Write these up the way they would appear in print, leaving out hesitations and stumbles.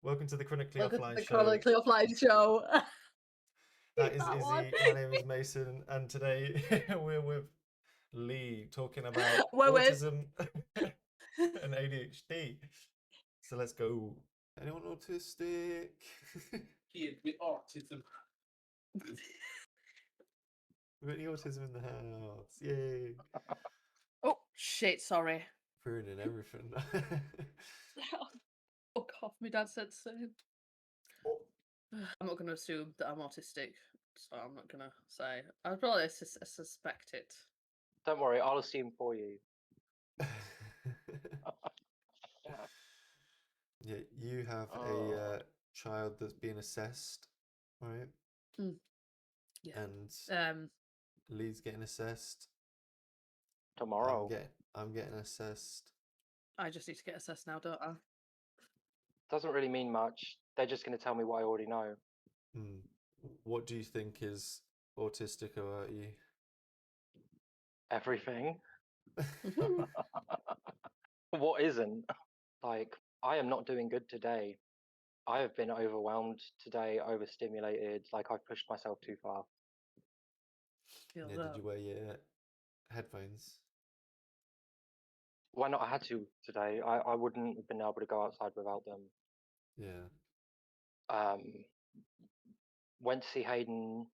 Welcome to the Chronically Welcome to Offline the Show. Chronically Offline Show. That is That Izzy. one. My name is Mason, and today we're with Lee talking about We're with- autism and ADHD. So let's go. Anyone autistic? Kid with autism. We've got any autism in the house. Yay. Oh, shit, sorry. Ruining everything. Fuck off, my dad said so. I'm not going to assume that I'm autistic, so I'm not going to say. I'd probably suspect it. Don't worry, I'll assume for you. Yeah, you have a child that's being assessed, right? Yeah. And Lee's getting assessed. Tomorrow. I'm getting assessed. I just need to get assessed now, don't I? Doesn't really mean much. They're just going to tell me what I already know. What do you think is autistic about you? Everything. What isn't? Like, I am not doing good today. I have been overwhelmed today, overstimulated. Like, I've pushed myself too far. Yeah, did you wear your headphones? Why not? I had to today. I wouldn't have been able to go outside without them. Yeah. Went to see Hayden,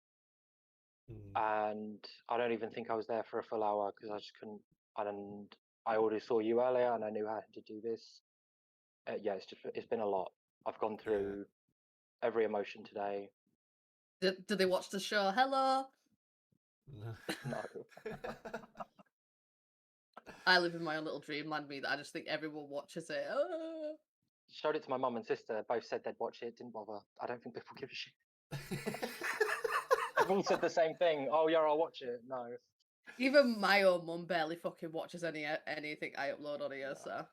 and I don't even think I was there for a full hour because I just couldn't. And I already saw you earlier, and I knew I had to do this. Yeah, it's been a lot. I've gone through every emotion today. Did they watch the show? Hello. No. I live in my own little dreamland. Me that I just think everyone watches it. Oh. Showed it to my mum and sister. Both said they'd watch it. Didn't bother. I don't think people give a shit. Everyone said the same thing. Oh yeah, I'll watch it. No. Even my own mum barely fucking watches anything I upload on here. So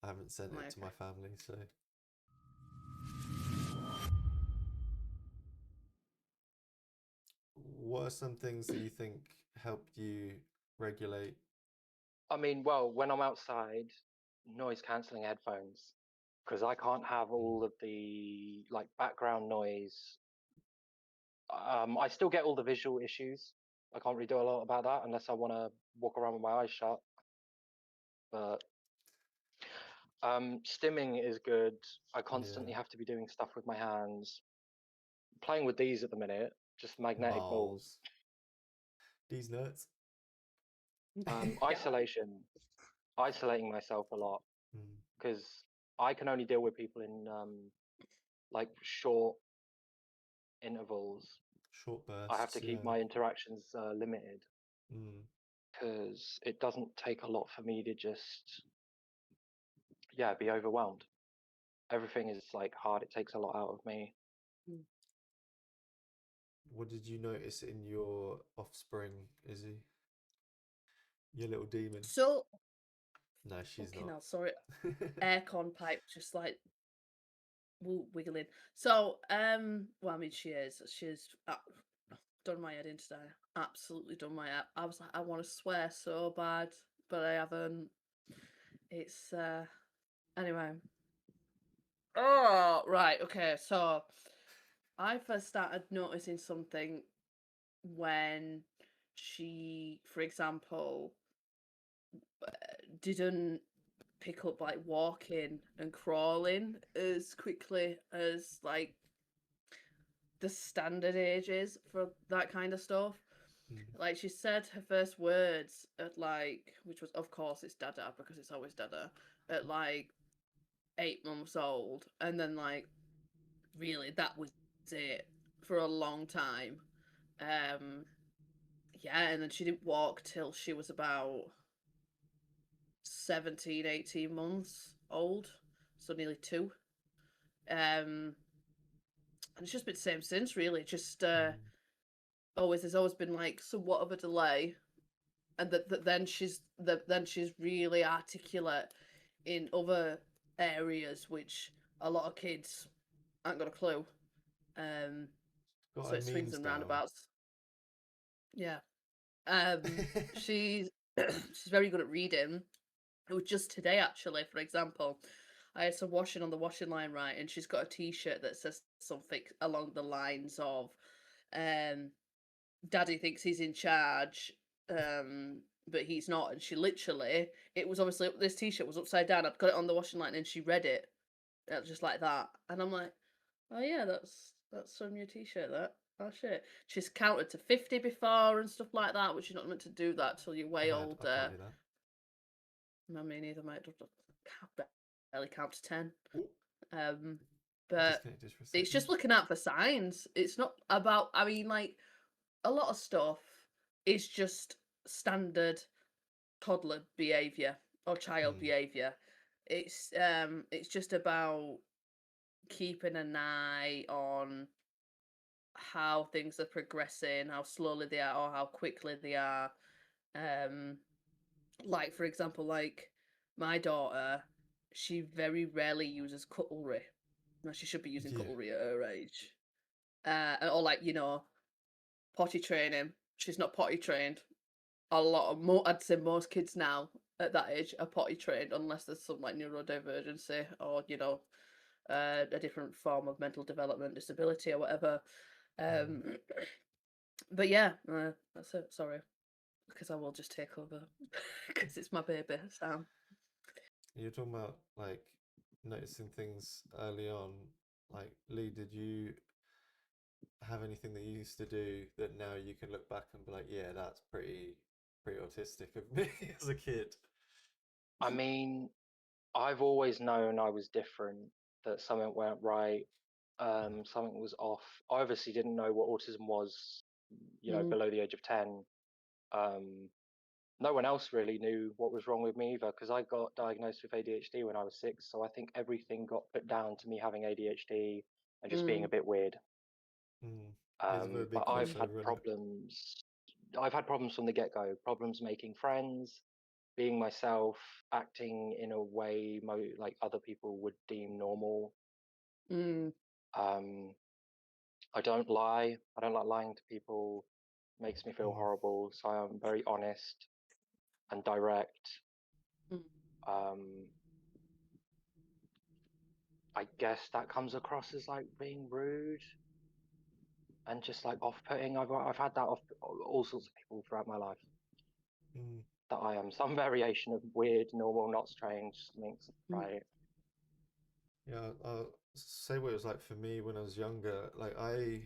I haven't sent it to my family, so. What are some things that you think helped you regulate? I mean, well, when I'm outside, noise cancelling headphones, because I can't have all of the like background noise. I still get all the visual issues. I can't really do a lot about that unless I want to walk around with my eyes shut. But stimming is good. I constantly have to be doing stuff with my hands. Playing with these at the minute, just magnetic balls. These nuts. Isolation. Isolating myself a lot because I can only deal with people in like short intervals. Short bursts. I have to keep my interactions limited because it doesn't take a lot for me to just be overwhelmed. Everything is like hard. It takes a lot out of me. What did you notice in your offspring, Izzy? Your little demon. So no, she's not. Hell, sorry. Aircon pipe just like wiggling. So well, I mean, she's done my head in today. Absolutely done my head. I was like, I want to swear so bad, but I haven't. It's anyway. Oh, right, okay. So I first started noticing something when she, for example, didn't pick up like walking and crawling as quickly as like the standard ages for that kind of stuff. Like she said her first words at like, which was of course it's dada because it's always dada, at like 8 months old, and then like really that was it for a long time. And then she didn't walk till she was about 17, 18 months old, so nearly 2. And it's just been the same since, really. Just there's always been like somewhat of a delay, and then she's really articulate in other areas which a lot of kids ain't got a clue. So it swings and roundabouts. Yeah. She's very good at reading. It was just today, actually, for example. I had some washing on the washing line, right, and she's got a T-shirt that says something along the lines of, "Daddy thinks he's in charge, but he's not." And she literally, it was obviously this T-shirt was upside down. I'd got it on the washing line, and she read it just like that, and I'm like, "Oh yeah, that's from your T-shirt. That oh shit." She's counted to 50 before and stuff like that, which you're not meant to do that till you're way Mad, I can't older. do that. I mean, neither mate. Can't barely count to 10. Ooh, But disconnected for a it's just second. looking out for signs. It's not about. I mean, like a lot of stuff is just standard toddler behavior or child Mm. behavior. It's just about keeping an eye on how things are progressing, how slowly they are, or how quickly they are. Like for example, like my daughter, she very rarely uses cutlery. No, she should be using Yeah. cutlery at her age. Or like, potty training. She's not potty trained. A lot of I'd say most kids now at that age are potty trained unless there's some like neurodivergency or, a different form of mental development disability or whatever. Mm. But yeah, that's it. Sorry. Because I will just take over because it's my baby, Sam. You're talking about like noticing things early on. Like, Lee, did you have anything that you used to do that now you can look back and be like, yeah, that's pretty autistic of me as a kid? I mean, I've always known I was different, that something went right, something was off. I obviously didn't know what autism was, below the age of 10. No one else really knew what was wrong with me either, because I got diagnosed with ADHD when I was 6. So I think everything got put down to me having ADHD and just being a bit weird. It's a very big But I've had crossover, isn't it? problems. I've had problems from the get-go. Problems making friends, being myself, acting in a way like other people would deem normal. Um, I don't lie. I don't like lying to people. Makes me feel horrible. So I'm very honest and direct. I guess that comes across as like being rude and just like off-putting. I've had that off all sorts of people throughout my life. That I am some variation of weird, normal, not strange, something's right. Yeah, I'll say what it was like for me when I was younger. Like I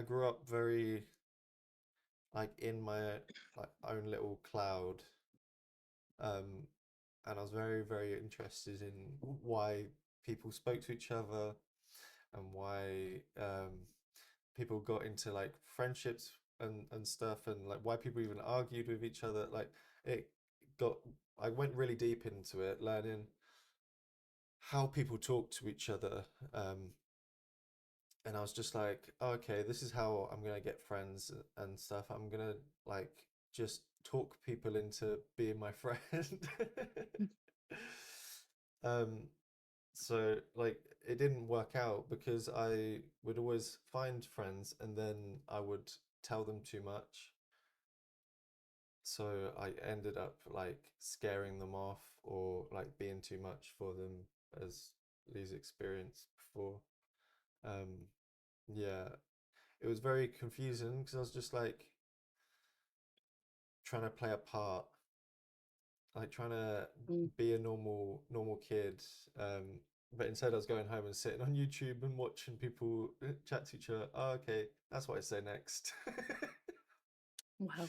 grew up very like in my like own little cloud, and I was very, very interested in why people spoke to each other and why people got into like friendships and stuff, and like why people even argued with each other. Like it got, I went really deep into it, learning how people talk to each other. And I was just like, oh, okay, this is how I'm gonna get friends and stuff. I'm gonna like just talk people into being my friend. So like it didn't work out because I would always find friends and then I would tell them too much. So I ended up like scaring them off or like being too much for them, as Lee's experienced before. Yeah, it was very confusing because I was just like trying to play a part, like trying to be a normal kid. But instead I was going home and sitting on YouTube and watching people chat to each other. Oh, okay, that's what I say next. Wow.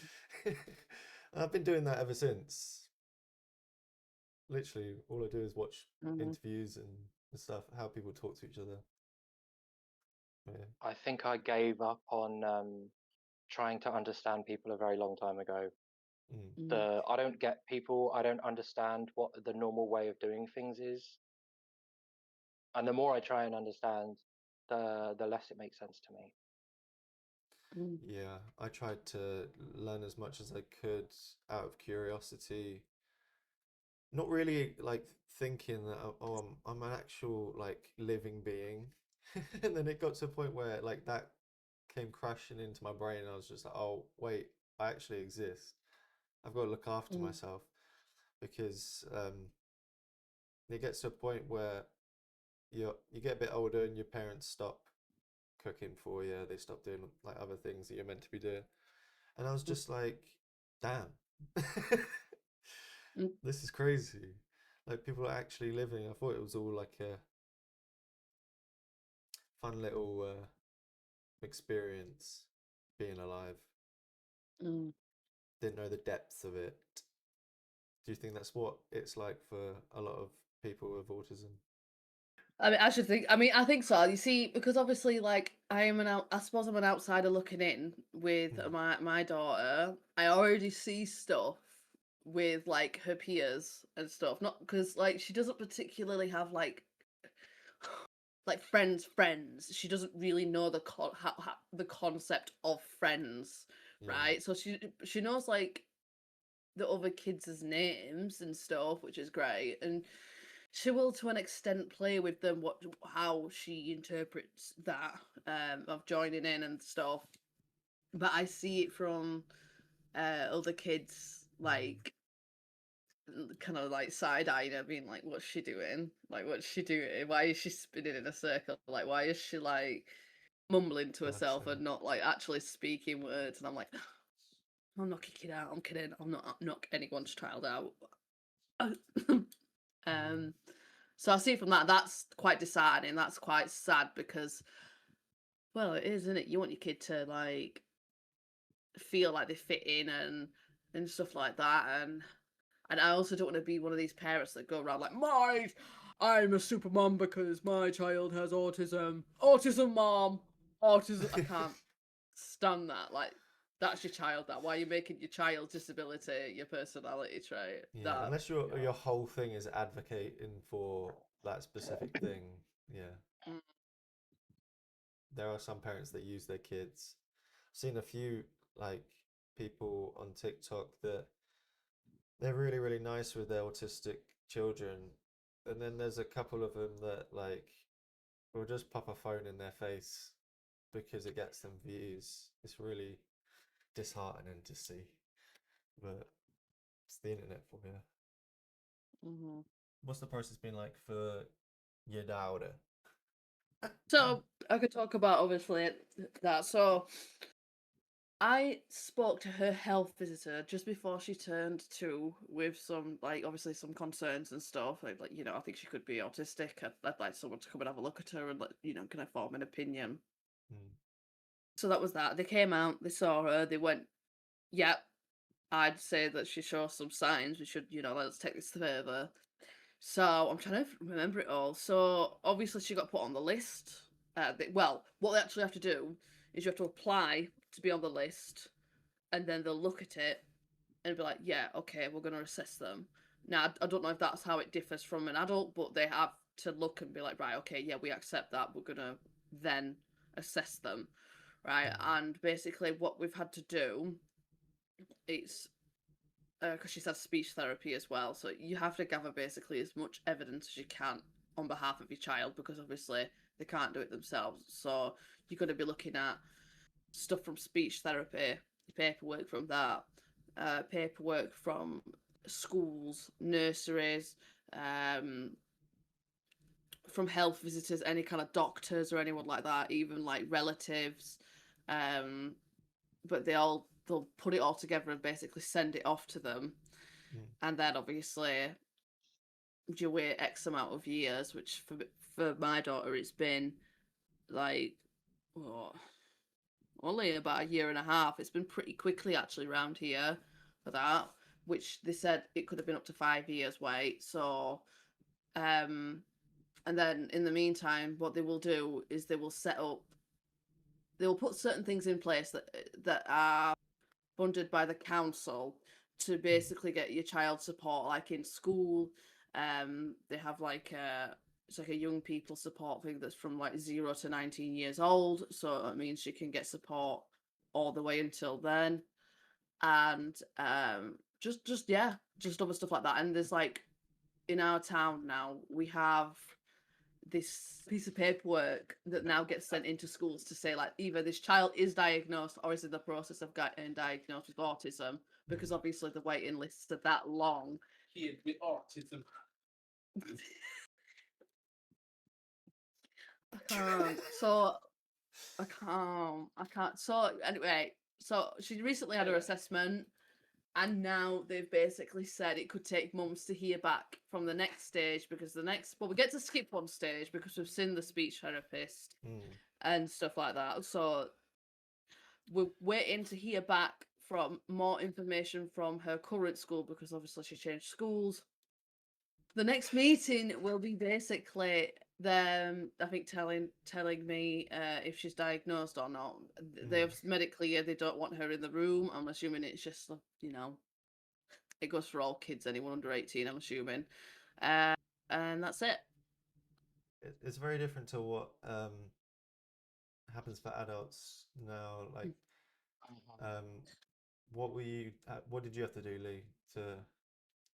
I've been doing that ever since. Literally, all I do is watch interviews and stuff, how people talk to each other. Yeah. I think I gave up on trying to understand people a very long time ago. I don't get people. I don't understand what the normal way of doing things is. And the more I try and understand, the less it makes sense to me. Yeah, I tried to learn as much as I could out of curiosity. Not really like thinking that oh I'm an actual like living being. And then it got to a point where like that came crashing into my brain and I was just like, oh wait, I actually exist. I've got to look after myself because it gets to a point where you get a bit older and your parents stop cooking for you. They stop doing like other things that you're meant to be doing. And I was just like, damn, Mm. this is crazy. Like people are actually living. I thought it was all like a fun little experience being alive. Mm. Didn't know the depth of it. Do you think that's what it's like for a lot of people with autism? I think so. You see, because obviously, like, I suppose I'm an outsider looking in with Mm. my daughter. I already see stuff with like her peers and stuff. Not because like she doesn't particularly have like friends. She doesn't really know the the concept of friends, Yeah. right? So she knows like the other kids' names and stuff, which is great, and she will to an extent play with them how she interprets that of joining in and stuff. But I see it from other kids like kind of like side-eyeing her, being like, what's she doing? Like, what's she doing? Why is she spinning in a circle? Like, why is she like mumbling to herself Bless her. and not like actually speaking words? And I'm like, I'm not kicking out. I'm kidding. I'm not knock anyone's child out. So I see from that. That's quite disheartening. That's quite sad because, well, it is, isn't it? You want your kid to like feel like they fit in and stuff like that, and I also don't want to be one of these parents that go around like, I'm a super mom because my child has autism. Autism, mom. Autism. I can't stand that. Like, that's your child. That why are you making your child's disability your personality trait? Yeah, That, unless your whole thing is advocating for that specific thing. Yeah. Mm. There are some parents that use their kids. I've seen a few like people on TikTok that they're really, really nice with their autistic children. And then there's a couple of them that like will just pop a phone in their face because it gets them views. It's really disheartening to see. But it's the internet for you. Mm-hmm. What's the process been like for your daughter? So I could talk about obviously that. So I spoke to her health visitor just before she turned 2 with some like obviously some concerns and stuff. Like I think she could be autistic. I'd like someone to come and have a look at her and can I form an opinion. Mm. So that was that. They came out, they saw her, they went, yep, I'd say that she shows some signs. We should, let's take this further. So I'm trying to remember it all. So obviously she got put on the list. Well, what they actually have to do is you have to apply to be on the list, and then they'll look at it and be like, yeah, okay, we're going to assess them. Now, I don't know if that's how it differs from an adult, but they have to look and be like, right, okay, yeah, we accept that. We're going to then assess them, right? And basically what we've had to do, it's because she's had speech therapy as well, so you have to gather basically as much evidence as you can on behalf of your child, because obviously they can't do it themselves. So you're going to be looking at stuff from speech therapy, paperwork from that, paperwork from schools, nurseries, from health visitors, any kind of doctors or anyone like that, even like relatives. But they'll put it all together and basically send it off to them. And then obviously you wait X amount of years, which for my daughter it's been like only about a year and a half. It's been pretty quickly actually around here for that, which they said it could have been up to 5 years wait. So and then in the meantime what they will do is they will put certain things in place that are funded by the council to basically get your child support, like in school. They have like it's like a young people support thing that's from like 0 to 19 years old, so it means she can get support all the way until then. And just other stuff like that. And there's like in our town now we have this piece of paperwork that now gets sent into schools to say like either this child is diagnosed or is in the process of getting diagnosed with autism, because obviously the waiting lists are that long. Kid with autism. I can't. So I can't. So anyway, so she recently had her assessment, and now they've basically said it could take months to hear back from the next stage, because we get to skip one stage because we've seen the speech therapist and stuff like that. So we're waiting to hear back from more information from her current school, because obviously she changed schools. The next meeting will be basically them, I think, telling me if she's diagnosed or not. They have medically, they don't want her in the room. I'm assuming it's just, you know, it goes for all kids, anyone under 18, I'm assuming. And that's it. It's very different to what happens for adults now. Like, what did you have to do, Lee, to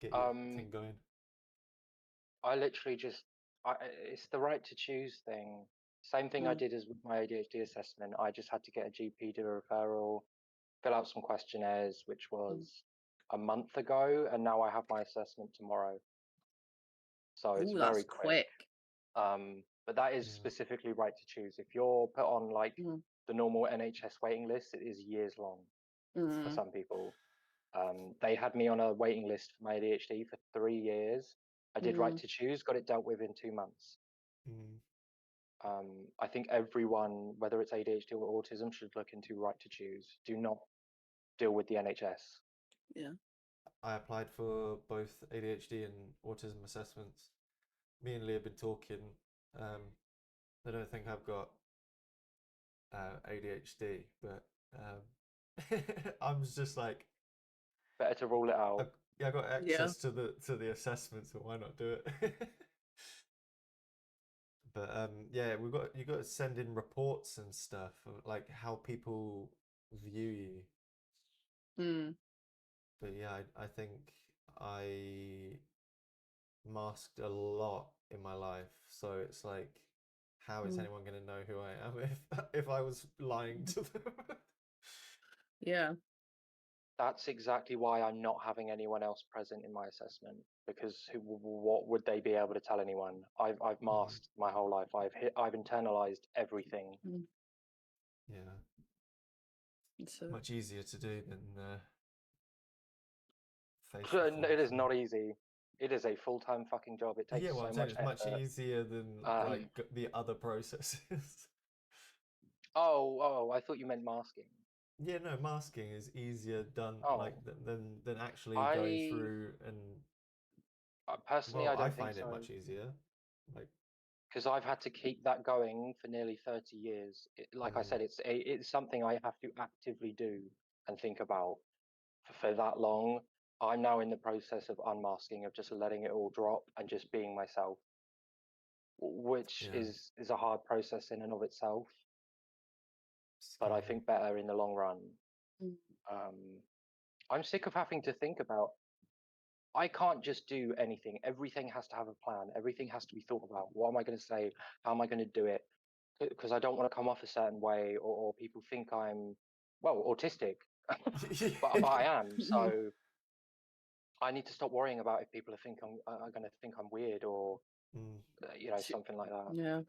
get your thing going? I literally just, it's the right to choose thing. Same thing I did as with my ADHD assessment. I just had to get a GP to a referral, fill out some questionnaires, which was a month ago, and now I have my assessment tomorrow. So it's Ooh, very that's quick. But that is specifically right to choose. If you're put on like the normal NHS waiting list, it is years long for some people. They had me on a waiting list for my ADHD for 3 years. I did right to choose, got it dealt with in 2 months. I think everyone, whether it's ADHD or autism, should look into right to choose. Do not deal with the NHS. Yeah. I applied for both ADHD and autism assessments. Me and Lee have been talking. I don't think I've got ADHD, but I'm just like, better to rule it out. I got access to the assessments, so why not do it? But yeah, you got to send in reports and stuff, like how people view you. But yeah, I think I masked a lot in my life, so it's like, how is anyone going to know who I am if I was lying to them? Yeah. That's exactly why I'm not having anyone else present in my assessment, because what would they be able to tell anyone? I've masked my whole life. I've internalized everything. Yeah. It's much easier to do than face to face. It is not easy. It is a full-time fucking job. It takes so much it's effort. much easier than like the other processes. Oh, I thought you meant masking. Yeah, no, masking is easier done like than actually going through and. Personally, Well, I I don't think find it so. much easier, like because I've had to keep that going for nearly 30 years. Like I said, it's something I have to actively do and think about for that long. I'm now in the process of unmasking, of just letting it all drop and just being myself, which is a hard process in and of itself. But I think better in the long run. I'm sick of having to think about. I can't just do anything. Everything has to have a plan. Everything has to be thought about. What am I going to say? How am I going to do it? Because I don't want to come off a certain way, or people think I'm, well, autistic, but I am. So I need to stop worrying about if people are going to think I'm weird, or something like that. Yeah.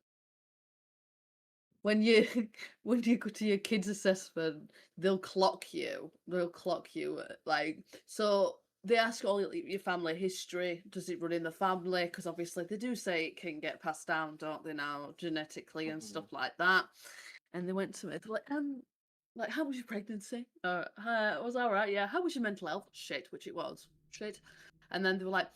When you go to your kids' assessment, they'll clock you. Like, so they ask all your family history. Does it run in the family? Because obviously they do say it can get passed down, don't they, now, genetically and stuff like that. And they went to me, they're like, how was your pregnancy? Was all right, yeah. How was your mental health? Shit, which it was. Shit. And then they were like,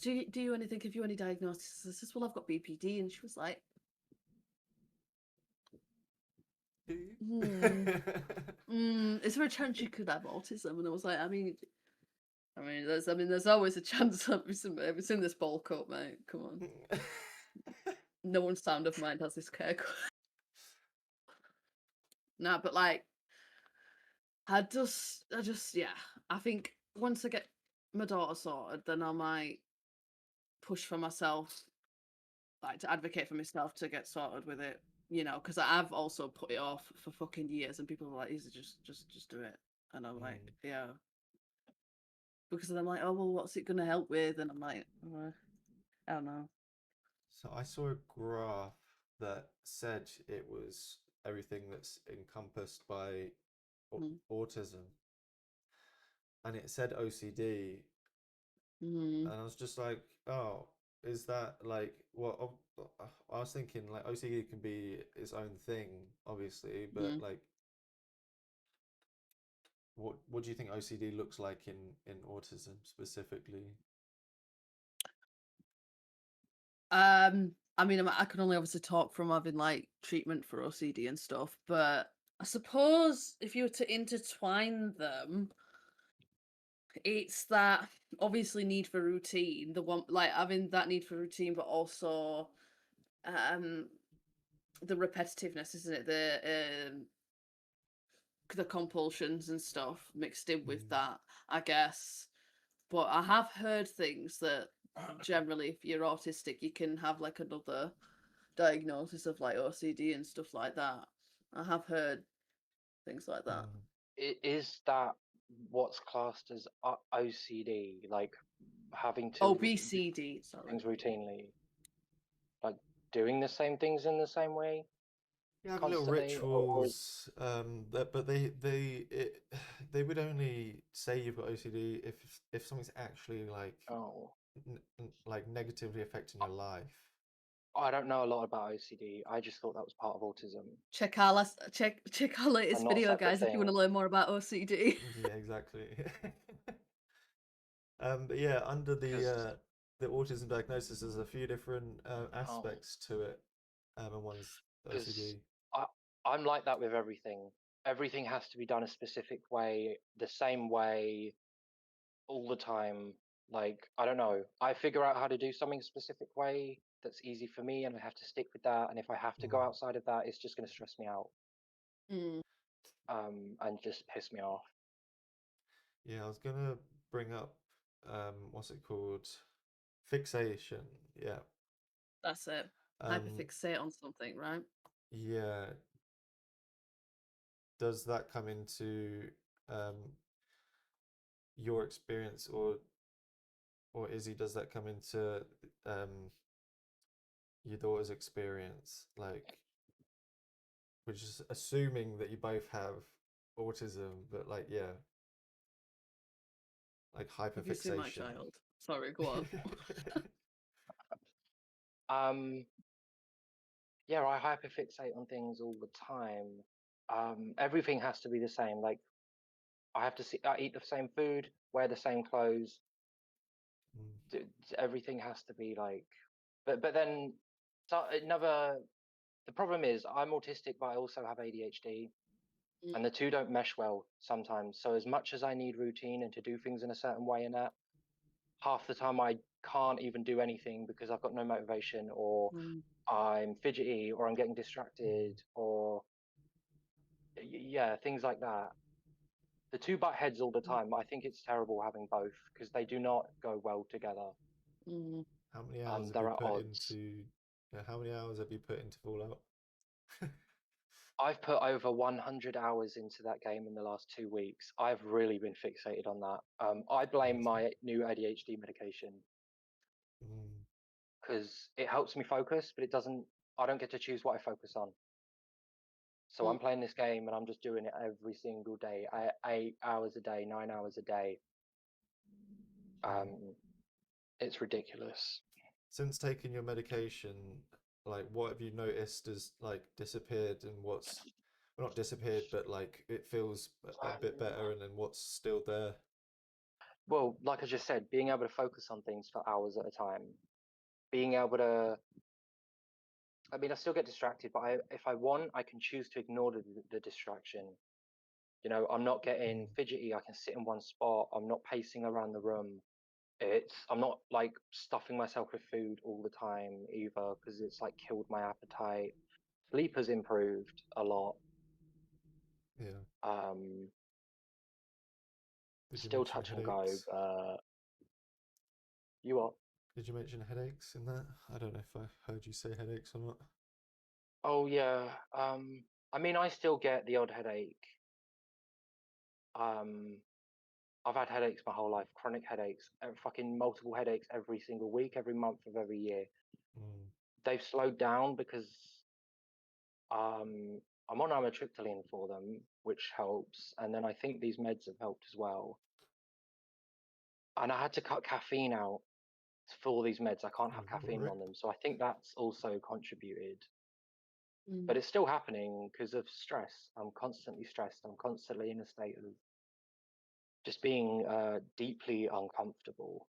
do you anything, have you any diagnosis? I said, well, I've got BPD. And she was like, is there a chance you could have autism? And I was like, I mean, there's always a chance. It's in this bowl cut, mate. Come on. No one sound of mine has this care cut. Nah, but like, I just, yeah. I think once I get my daughter sorted, then I might push for myself, like to advocate for myself to get sorted with it. You know, because I've also put it off for fucking years, and people are like, "Easy, just do it," and I'm like, "Yeah," because I'm like, "Oh well, what's it gonna help with?" And I'm like, I don't know. So I saw a graph that said it was everything that's encompassed by autism, and it said OCD, and I was just like, oh, is that like what? I was thinking like OCD can be its own thing, obviously, but like, what do you think OCD looks like in autism specifically? I mean, I can only obviously talk from having like treatment for OCD and stuff, but I suppose if you were to intertwine them, it's that obviously need for routine, the one like having that need for routine, but also the repetitiveness, isn't it? The compulsions and stuff mixed in with that, I guess. But I have heard things that generally, if you're autistic, you can have like another diagnosis of like OCD and stuff like that. I have heard things like that. Is that what's classed as OCD, like having to Oh, do BCD, sorry. things routinely, like doing the same things in the same way You have little constantly, or rituals, but they would only say you've got OCD if something's actually like oh, like negatively affecting your life. I don't know a lot about OCD. I just thought that was part of autism Check our latest and not a video, separate guys, if you want thing. to learn more about OCD. Yeah, exactly. But yeah, under Because the autism diagnosis, there's a few different oh, aspects to it, and one's because OCD. I'm like that with everything. Everything has to be done a specific way, the same way, all the time. Like, I don't know. I figure out how to do something a specific way that's easy for me, and I have to stick with that. And if I have to go outside of that, it's just going to stress me out, Mm. and just piss me off. Yeah, I was gonna bring up what's it called? Fixation. Yeah. That's it. Hyperfixate on something, right? Yeah. Does that come into um your experience, or Izzy, does that come into um your daughter's experience? Like, we're just assuming that you both have autism, but like, yeah, like Have you seen my hyperfixation. child? Sorry, go on. Yeah, I hyperfixate on things all the time. Everything has to be the same. Like, I eat the same food, wear the same clothes. Everything has to be like, but then so another. The problem is I'm autistic, but I also have ADHD, and the two don't mesh well sometimes. So as much as I need routine and to do things in a certain way, and that half the time I can't even do anything because I've got no motivation, or I'm fidgety, or I'm getting distracted, or yeah, things like that. The two butt heads all the time. I think it's terrible having both because they do not go well together. How many hours have you There are put odds. into? Yeah, how many hours have you put into Fallout? I've put over 100 hours into that game in the last 2 weeks. I've really been fixated on that. I blame my new ADHD medication because it helps me focus, but it doesn't. I don't get to choose what I focus on. So I'm playing this game and I'm just doing it every single day, 8 hours a day, 9 hours a day. It's ridiculous. Since taking your medication, like, what have you noticed has like disappeared, and what's, well, not disappeared, but like it feels a bit better, and then what's still there? Well, like I just said, being able to focus on things for hours at a time, being able to, I mean, I still get distracted, but if I want, I can choose to ignore the distraction. You know, I'm not getting fidgety. I can sit in one spot. I'm not pacing around the room. I'm not like stuffing myself with food all the time either, because it's like killed my appetite. Sleep has improved a lot. Yeah. Did you Still mention touch and go, headaches? but you are. Did you mention headaches in that? I don't know if I heard you say headaches or not. Oh yeah. I mean, I still get the odd headache. I've had headaches my whole life, chronic headaches, fucking multiple headaches every single week, every month of every year. They've slowed down because I'm on amitriptyline for them, which helps, and then I think these meds have helped as well. And I had to cut caffeine out for these meds. I can't have caffeine on them, so I think that's also contributed. But it's still happening because of stress. I'm constantly stressed. I'm constantly in a state of just being deeply uncomfortable,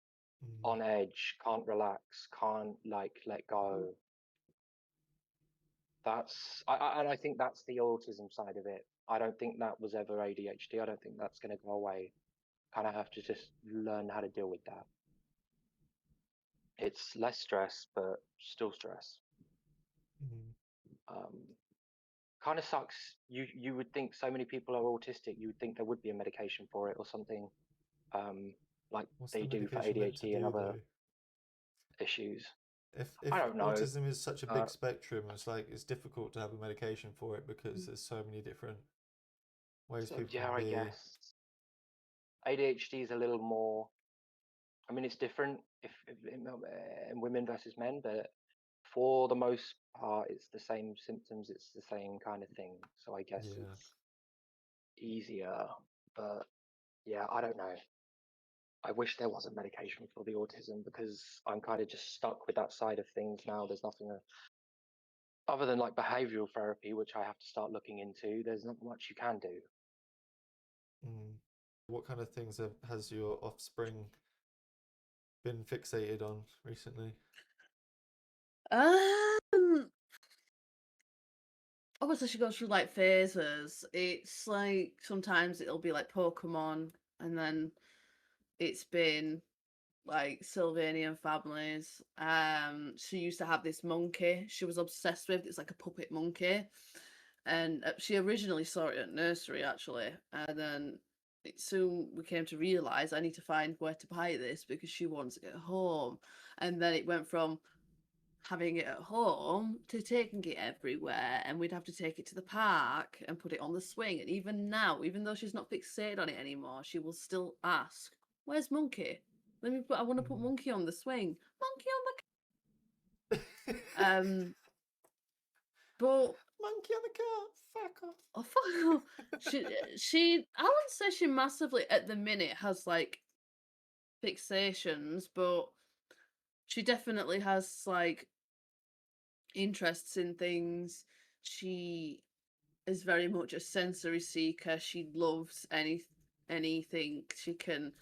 on edge, can't relax, can't like let go. And I think that's the autism side of it. I don't think that was ever ADHD. I don't think that's going to go away. Kind of have to just learn how to deal with that. It's less stress, but still stress. Kind of sucks. You would think so many people are autistic. You would think there would be a medication for it or something, like What's they the do for medication meant to ADHD and do, other though? issues. If I don't know. autism is such a big spectrum, it's like it's difficult to have a medication for it because there's so many different ways So, people yeah, can I be. guess ADHD is a little more. I mean, it's different if in women versus men, but for the most part, it's the same symptoms. It's the same kind of thing. So I guess it's easier. But yeah, I don't know. I wish there was a medication for the autism because I'm kind of just stuck with that side of things now. There's nothing other than like behavioral therapy, which I have to start looking into. There's not much you can do. What kind of things has your offspring been fixated on recently? Obviously she goes through like phases. It's like sometimes it'll be like Pokemon, and then it's been like Sylvanian families. She used to have this monkey she was obsessed with. It's like a puppet monkey, and she originally saw it at nursery actually, and then soon we came to realize I need to find where to buy this because she wants it at home. And then it went from having it at home to taking it everywhere, and we'd have to take it to the park and put it on the swing. And even now, even though she's not fixated on it anymore, she will still ask, "Where's Monkey? I want to put Monkey on the swing. Monkey on the but Monkey on the car, fuck off. oh fuck off." I wouldn't say she massively at the minute has like fixations, but she definitely has like interests in things. She is very much a sensory seeker. She loves anything she can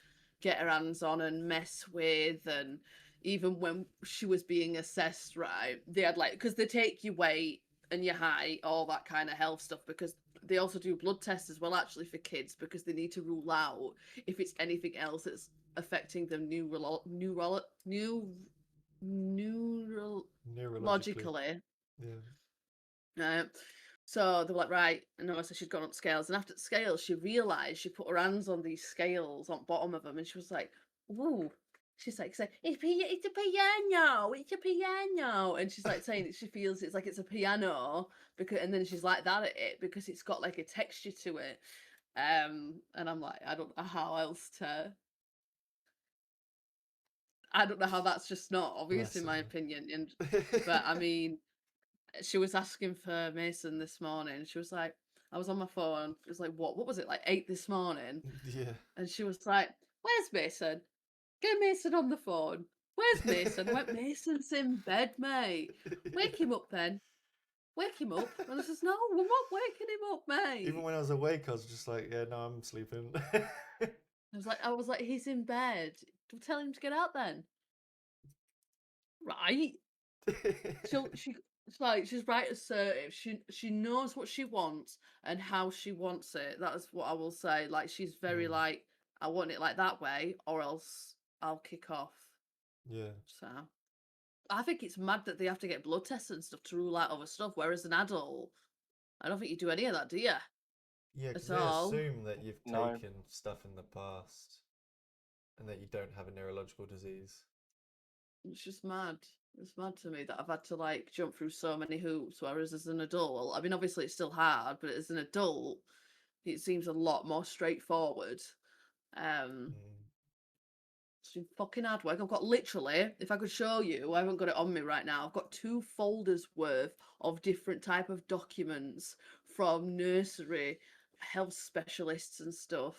get her hands on and mess with. And even when she was being assessed, right, they had like, because they take your weight and your height, all that kind of health stuff, because they also do blood tests as well actually for kids, because they need to rule out if it's anything else that's affecting them neurologically. Yeah. So they were like, right, and so she'd gone up scales, and after the scales, she realised she put her hands on these scales on bottom of them, and she was like, "Ooh." She's like saying, it's a piano, it's a piano. And she's like saying she feels it's like it's a piano, and then she's like that at it because it's got like a texture to it. And I'm like, I don't know how that's just not obvious in my opinion. But I mean, she was asking for Mason this morning. She was like, I was on my phone. It was like, what was it, like 8 this morning? Yeah. And she was like, "Where's Mason? Get Mason on the phone. Where's Mason?" I went, "Mason's in bed, mate. Wake him up then. Wake him up." And I says, "No, we're not waking him up, mate." Even when I was awake, I was just like, yeah, no, I'm sleeping. I was like, "He's in bed. Tell him to get out then." Right. She's right assertive. She knows what she wants and how she wants it. That's what I will say. Like, she's very like, I want it like that way, or else I'll kick off. Yeah. So I think it's mad that they have to get blood tests and stuff to rule out other stuff, whereas an adult, I don't think you do any of that, do you? Yeah, because At they all. assume that you've No. taken stuff in the past and that you don't have a neurological disease. It's just mad. It's mad to me that I've had to like jump through so many hoops, whereas as an adult, I mean, obviously it's still hard, but as an adult, it seems a lot more straightforward. It's been fucking hard work. I've got literally, if I could show you, I haven't got it on me right now. I've got 2 folders worth of different type of documents from nursery health specialists and stuff.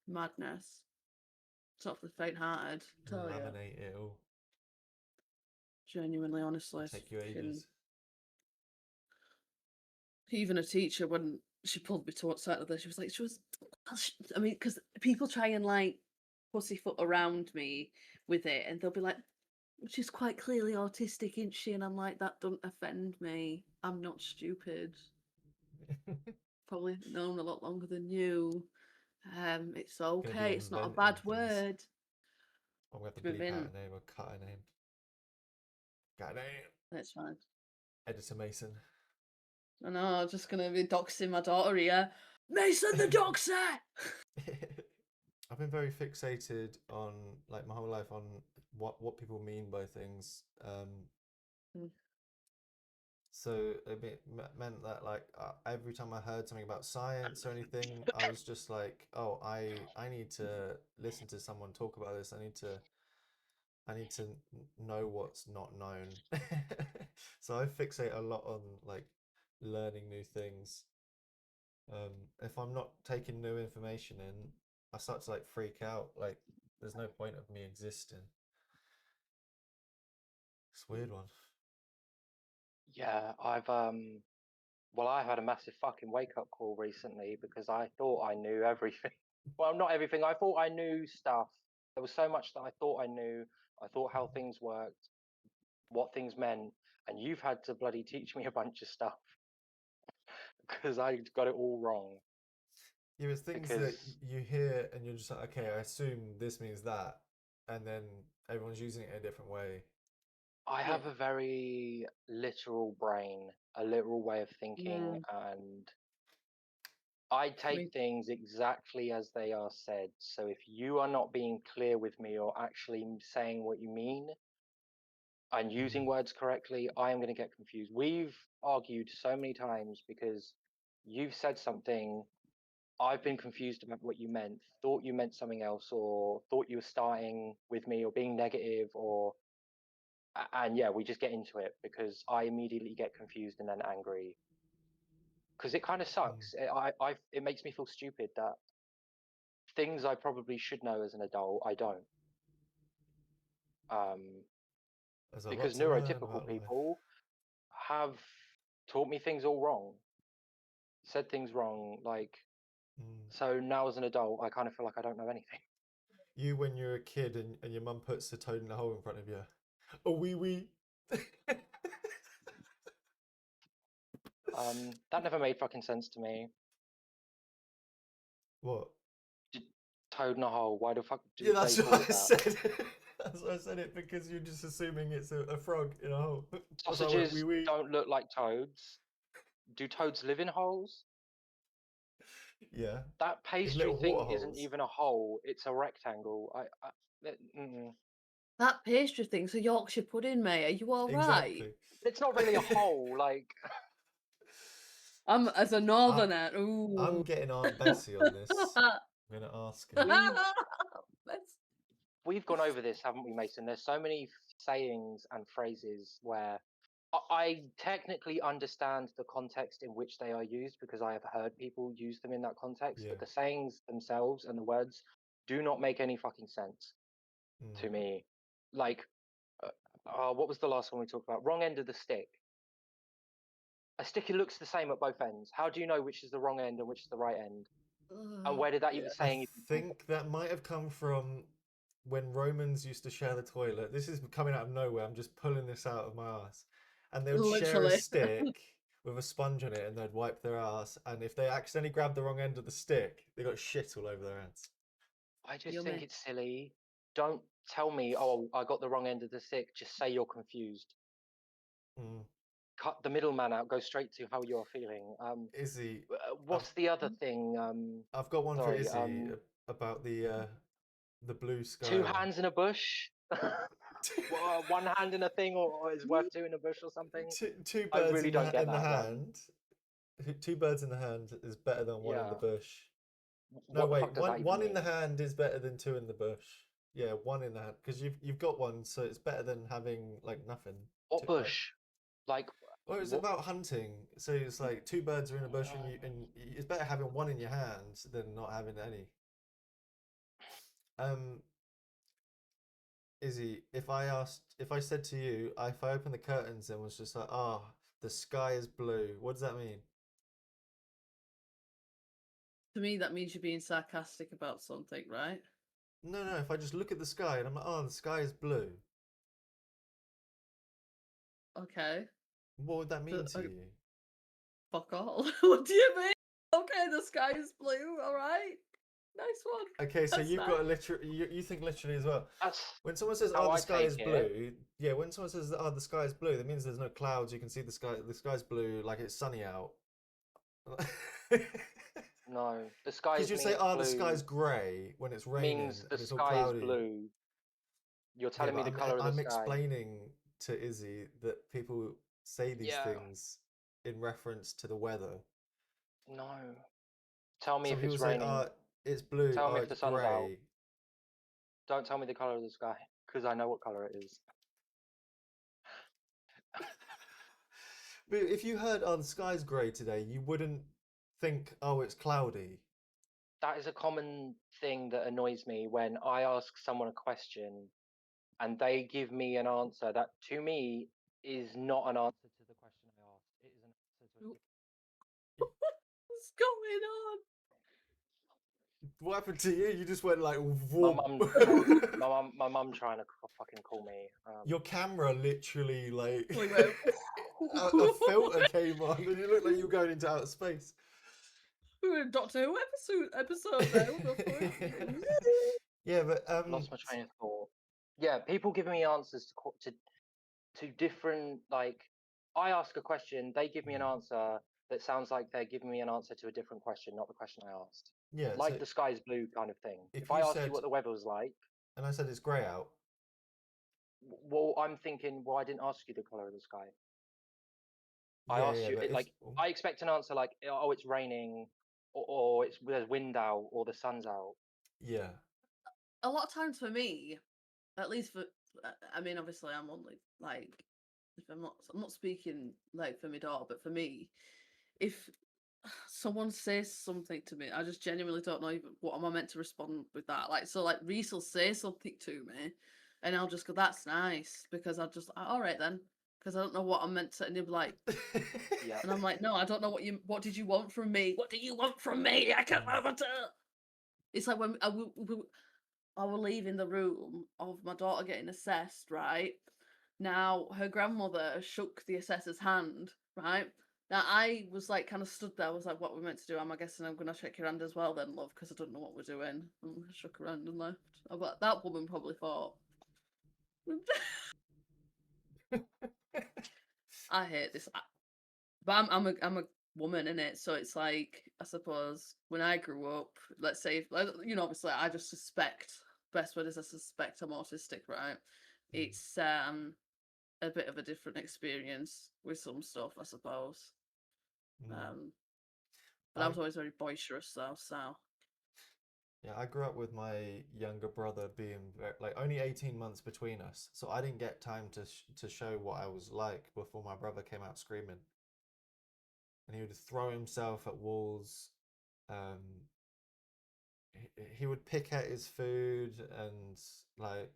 Madness. It's not for the faint-hearted. Tell you. Laminate it all. Genuinely, honestly. it's Take you fucking- ages. Even a teacher, when she pulled me to one side of this, she was like, I mean, because people try and like pussyfoot around me with it, and they'll be like, she's quite clearly autistic, isn't she? And I'm like, that doesn't offend me. I'm not stupid. Probably known a lot longer than you. It's okay. It's not a inventing bad things. word. I'm going to have to To bleep move out in. a name or cut a name. Got a name. That's fine. Editor Mason. I know, I'm just gonna be doxing my daughter here. Mason the doxer! I've been very fixated on, like, my whole life on what people mean by things. So it meant that, like, every time I heard something about science or anything, I was just like, oh, I need to listen to someone talk about this. I need to know what's not known. So I fixate a lot on, like, learning new things. If I'm not taking new information in, I start to, like, freak out. Like, there's no point of me existing. It's a weird one. Yeah, well, I had a massive fucking wake-up call recently because I thought I knew everything. Well, not everything. I thought I knew stuff. There was so much that I thought I knew. I thought how things worked, what things meant, and you've had to bloody teach me a bunch of stuff because I got it all wrong. Yeah, it's things that Because you hear and you're just like, okay, I assume this means that, and then everyone's using it in a different way. I Yeah. have a very literal brain, a literal way of thinking, and I take Me- things exactly as they are said. So if you are not being clear with me or actually saying what you mean and using words correctly, I am going to get confused. We've argued so many times because you've said something, I've been confused about what you meant, thought you meant something else, or thought you were starting with me or being negative, or and yeah, we just get into it because I immediately get confused and then angry because it kind of sucks. It makes me feel stupid that things I probably should know as an adult, I don't. There's a lot Because to learn neurotypical about life. people have taught me things all wrong, said things wrong. Like, so now as an adult, I kind of feel like I don't know anything. You, when you're a kid and your mum puts the toad in the hole in front of you. Oh, wee. That never made fucking sense to me. What? Toad in a hole. Why the fuck do Yeah, they that's call what it I that? said. That's why I said it, because you're just assuming it's a frog in a hole. So I went, Sausages don't look like toads. Do toads live in holes? Yeah. That pastry little thing water isn't holes. even a hole; it's a rectangle. That pastry thing's a Yorkshire pudding, mate. Are you all right? Exactly. It's not really a hole. Like, I'm as a northerner. Ooh. I'm getting Aunt Bessie on this. I'm gonna ask her. we've gone over this, haven't we, Mason? There's so many sayings and phrases where I technically understand the context in which they are used because I have heard people use them in that context, Yeah. but the sayings themselves and the words do not make any fucking sense to me. Like, what was the last one we talked about? Wrong end of the stick. A stick looks the same at both ends. How do you know which is the wrong end and which is the right end? And where did that even saying? I think that might have come from when Romans used to share the toilet. This is coming out of nowhere. I'm just pulling this out of my ass. And they would share a Literally. stick with a sponge on it, and they'd wipe their ass. And if they accidentally grabbed the wrong end of the stick, they got shit all over their hands. I just Yummy. think it's silly. Don't tell me, oh, I got the wrong end of the stick. Just say you're confused. Cut the middleman out. Go straight to how you're feeling. Izzy, what's the other thing? I've got one sorry, for Izzy about the blue sky. 2 hands in a bush. One hand in a thing, or is worth 2 in a bush, or something. Two I birds really in don't get the that one. hand. 2 birds in the hand is better than one in the bush. No, what the wait. fuck does that One even in the mean? hand is better than two in the bush. Yeah, one in the hand because you've got one, so it's better than having like nothing. What Like, bush? Like, well, it's what? about hunting. So it's like two birds are in a bush, and it's better having one in your hand than not having any. Izzy, if I said to you, if I opened the curtains and was just like, oh, the sky is blue, what does that mean? To me, that means you're being sarcastic about something, right? No, no, if I just look at the sky and I'm like, oh, the sky is blue, Okay. what would that mean to you? Fuck all. What do you mean? Okay, the sky is blue. All right. Nice one. Okay, so That's you've got a nice. you think literally as well. That's When someone says, how "Oh, the I sky take is it. blue," yeah, when someone says, "Oh, the sky is blue," that means there's no clouds. You can see the sky. The sky's blue, like it's sunny out. No, the sky Because you say, means "Oh, the blue sky's grey" when it's raining means the and it's all sky is cloudy. blue. You're Yeah, telling me but the color of the I'm sky. explaining to Izzy that people say these Yeah. things in reference to the weather. No. Tell me Some if people it's say, raining. "Oh, it's blue," Tell "Oh, me if it's the sun's out. grey." Don't tell me the color of the sky, because I know what color it is. But if you heard, "Oh, the sky's grey today," you wouldn't think, "Oh, it's cloudy." That is a common thing that annoys me when I ask someone a question and they give me an answer that to me is not an answer to the question I asked. It is an answer to a different. What's going on? What happened to you? You just went like, My whoop. mum, my mum trying to fucking call me. Your camera literally like We went. a filter came on, and you look like you were going into outer space. We were in Doctor Who episode there. What the fuck? Yeah, but Lost my train of thought. Yeah, people give me answers to different, like, I ask a question, they give me an answer that sounds like they're giving me an answer to a different question, not the question I asked. yeah. Like So the sky's blue kind of thing. if If I you asked you said, what the weather was like, and I said it's grey out, well, I'm thinking, well, I didn't ask you the color of the sky. I yeah, asked yeah, you, but it, if like, I expect an answer like, oh, it's raining, or it's there's wind out, or the sun's out. yeah, A lot of times for me, at least for, I mean, obviously, I'm only like, if I'm not speaking like for my daughter, but for me, if someone says something to me, I just genuinely don't know even what am I meant to respond with that. Like, so like Reese will say something to me, and I'll just go, "That's nice," because I just, all right then, because I don't know what I'm meant to, and he'll be like, Yeah. and I'm like, no, I don't know what did you want from me? What do you want from me? I can't have it. It's like when I were leaving the room of my daughter getting assessed, right? Now, her grandmother shook the assessor's hand, right? Now, I was like, kind of stood there. I was like, what are we meant to do? I'm guessing I'm going to shake your hand as well, then, love, because I don't know what we're doing. And I shook her hand and left. But that woman probably thought, I hate this. But I'm a woman in it, so it's like, I suppose when I grew up, let's say, obviously I just suspect, best word is I suspect I'm autistic, right? It's a bit of a different experience with some stuff, I suppose. But I was always very boisterous though, so. Yeah, I grew up with my younger brother being like only 18 months between us, so I didn't get time to show what I was like before my brother came out screaming. And he would throw himself at walls. Um, he would pick at his food and like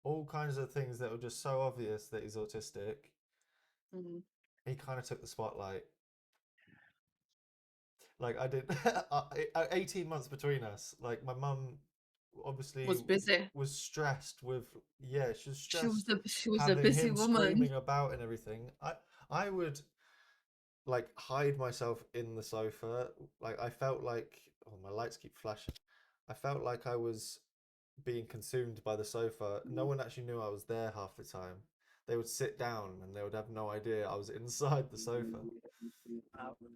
all kinds of things that were just so obvious that he's autistic. Mhm. He kind of took the spotlight. Like I did, 18 months between us. Like my mum obviously Was busy. was stressed with, yeah, she was She was stressed a having busy him woman. screaming about and everything. I would like hide myself in the sofa. Like I felt like, oh, my lights keep flashing. I felt like I was being consumed by the sofa. No one actually knew I was there half the time. They would sit down and they would have no idea I was inside the sofa.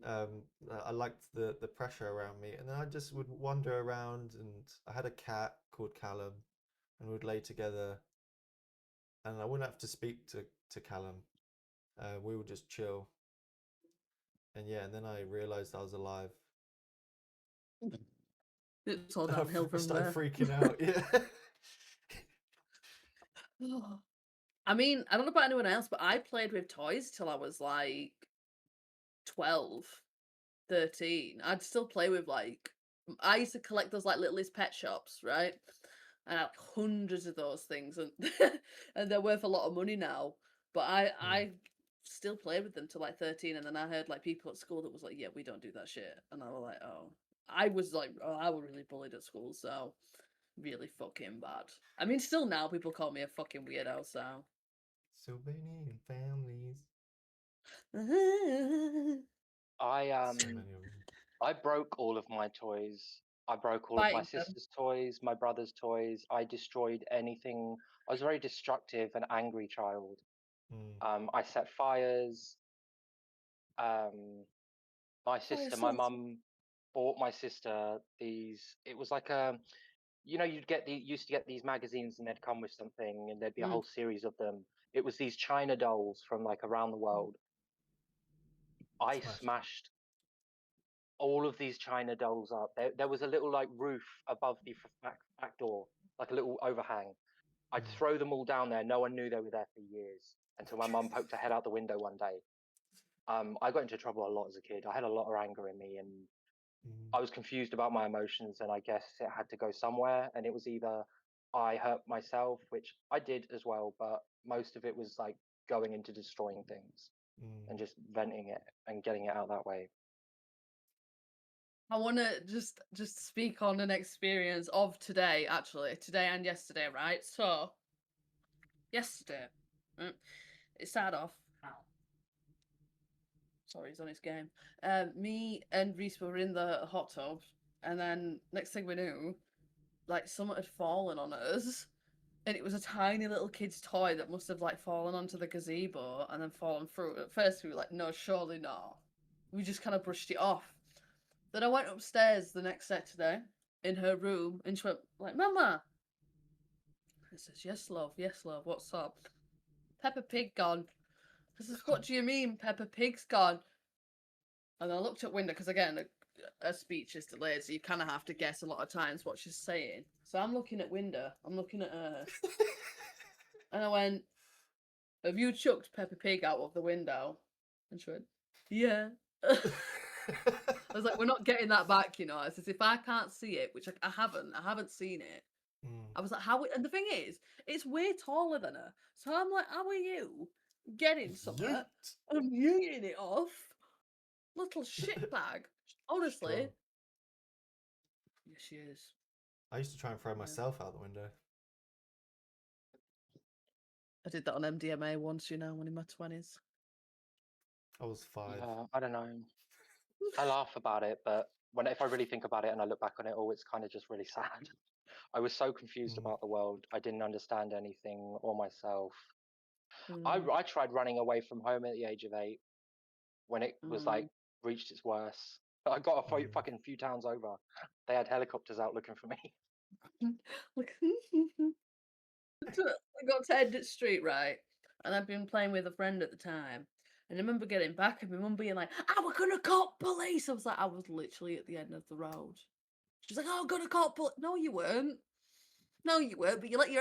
I liked the pressure around me, and then I just would wander around. And I had a cat called Callum, and we'd lay together, and I wouldn't have to speak to Callum. We would just chill, and yeah, and then I realized I was alive. It's all I downhill from started there. freaking out. Yeah. I mean, I don't know about anyone else, but I played with toys till I was like 12, 13. I'd still play with I used to collect those like Littlest Pet Shops, right? And I had hundreds of those things, and and they're worth a lot of money now. But I still played with them till like 13, and then I heard like people at school that was like, yeah, we don't do that shit, and I was like, oh, I was like, oh, I was really bullied at school, so really fucking bad. I mean, still now people call me a fucking weirdo, so. So many families. I So many of them. I broke all of my toys. I broke all of my Fighting them. sister's toys, my brother's toys. I destroyed anything. I was a very destructive and angry child. I set fires. My sister, my mum bought my sister these. It was like you'd used to get these magazines and they'd come with something and there'd be a whole series of them. It was these China dolls from like around the world. I smashed all of these China dolls up. There was a little like roof above the back door, like a little overhang. I'd throw them all down there. No one knew they were there for years until my mum poked her head out the window one day. I got into trouble a lot as a kid. I had a lot of anger in me and I was confused about my emotions, and I guess it had to go somewhere. And it was either I hurt myself, which I did as well, but most of it was like going into destroying things and just venting it and getting it out that way. I want to just speak on an experience of today, actually, today and yesterday, right? So, yesterday, it started off. Sorry, he's on his game. Me and Reese were in the hot tub, and then next thing we knew, like someone had fallen on us, and it was a tiny little kid's toy that must have like fallen onto the gazebo and then fallen through. At first, we were like, "No, surely not." We just kind of brushed it off. Then I went upstairs the next Saturday in her room, and she went like, "Mama." I says, "Yes, love. Yes, love. What's up?" "Peppa Pig gone." I says, "What do you mean, Peppa Pig's gone?" And I looked at window because again, a speech is delayed, so you kind of have to guess a lot of times what she's saying. So I'm looking at window. I'm looking at her, and I went, "Have you chucked Peppa Pig out of the window?" And she went, "Yeah." I was like, "We're not getting that back, you know." I says, "If I can't see it, which I haven't seen it." I was like, "How?" And the thing is, it's way taller than her. So I'm like, "How are you getting somewhere and yeeting it off? Little shitbag." Honestly. Strong. Yes, she is. I used to try and throw myself out the window. I did that on MDMA once, you know, when in my 20s. I was 5. Yeah, I don't know. I laugh about it, but if I really think about it and I look back on it all, it's kind of just really sad. I was so confused about the world. I didn't understand anything or myself. I tried running away from home at the age of 8 when it was like reached its worst. I got a fucking few towns over. They had helicopters out looking for me. Like, I got to Edit Street, right? And I'd been playing with a friend at the time. And I remember getting back and my mum being like, "Oh, we're gonna call police." I was like, I was literally at the end of the road. She's like, "Oh, gonna call police." No, you weren't. No, you weren't. But you let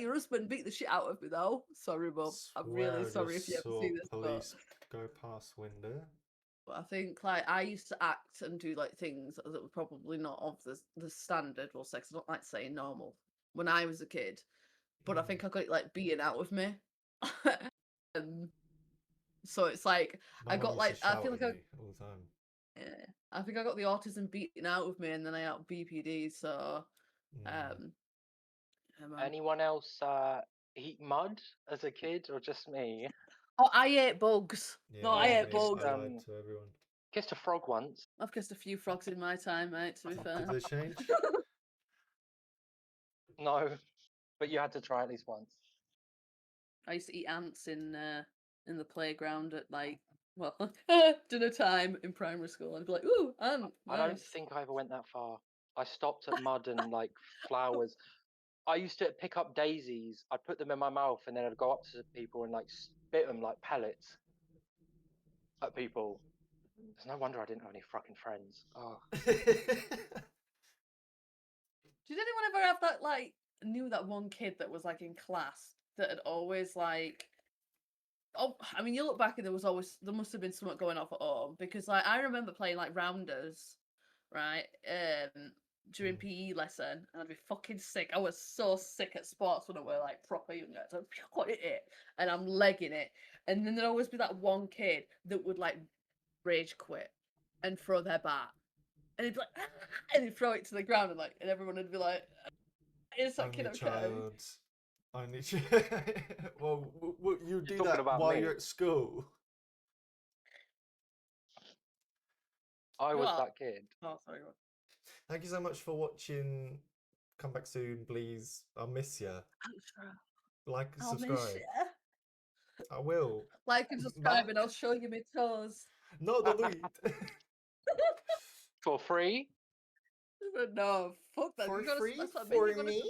your husband beat the shit out of me, though. Sorry, mum. I'm really sorry if you ever see this. Police go past window. But I think like I used to act and do like things that were probably not of the standard or sex. I don't like saying normal when I was a kid, but I think I got it like beaten out of me. So it's like I got like I feel like I all the time. yeah, I think I got the autism beaten out of me, and then I got BPD. So Anyone else eat mud as a kid, or just me? Oh, I ate bugs. Yeah, No, I ate bugs. I lied to everyone. Kissed a frog once. I've kissed a few frogs in my time, mate. To be fair, Did they change? No, but you had to try at least once. I used to eat ants in the playground at like dinner time in primary school. I'd be like, "Ooh, ant!" I don't think I ever went that far. I stopped at mud and like flowers. I used to pick up daisies. I'd put them in my mouth, and then I'd go up to people and like spit them like pellets at people. There's no wonder I didn't have any fucking friends. Oh. Did anyone ever have that, like, knew that one kid that was, like, in class that had always, like... Oh, I mean, you look back and there must have been something going off at home, because, like, I remember playing, like, rounders, right, during PE lesson, and I'd be fucking sick. I was so sick at sports when I were, like, proper younger. So I'd hit it, and I'm legging it. And then there'd always be that one kid that would, like, rage quit and throw their bat. And he'd be like, "Ah!" And he'd throw it to the ground, and, like, and everyone would be like, "Is that kid Only okay?" child. Only child. Well, you do talking that about while me. you're at school. I was What? that kid. Oh, sorry. What? Thank you so much for watching. Come back soon, please. I'll miss you. Like and I'll miss subscribe. you. I will. Like and subscribe, and I'll show you my toes. No, don't do it. For free? But no, fuck that. For You gotta, free that's what I mean. for You gotta me?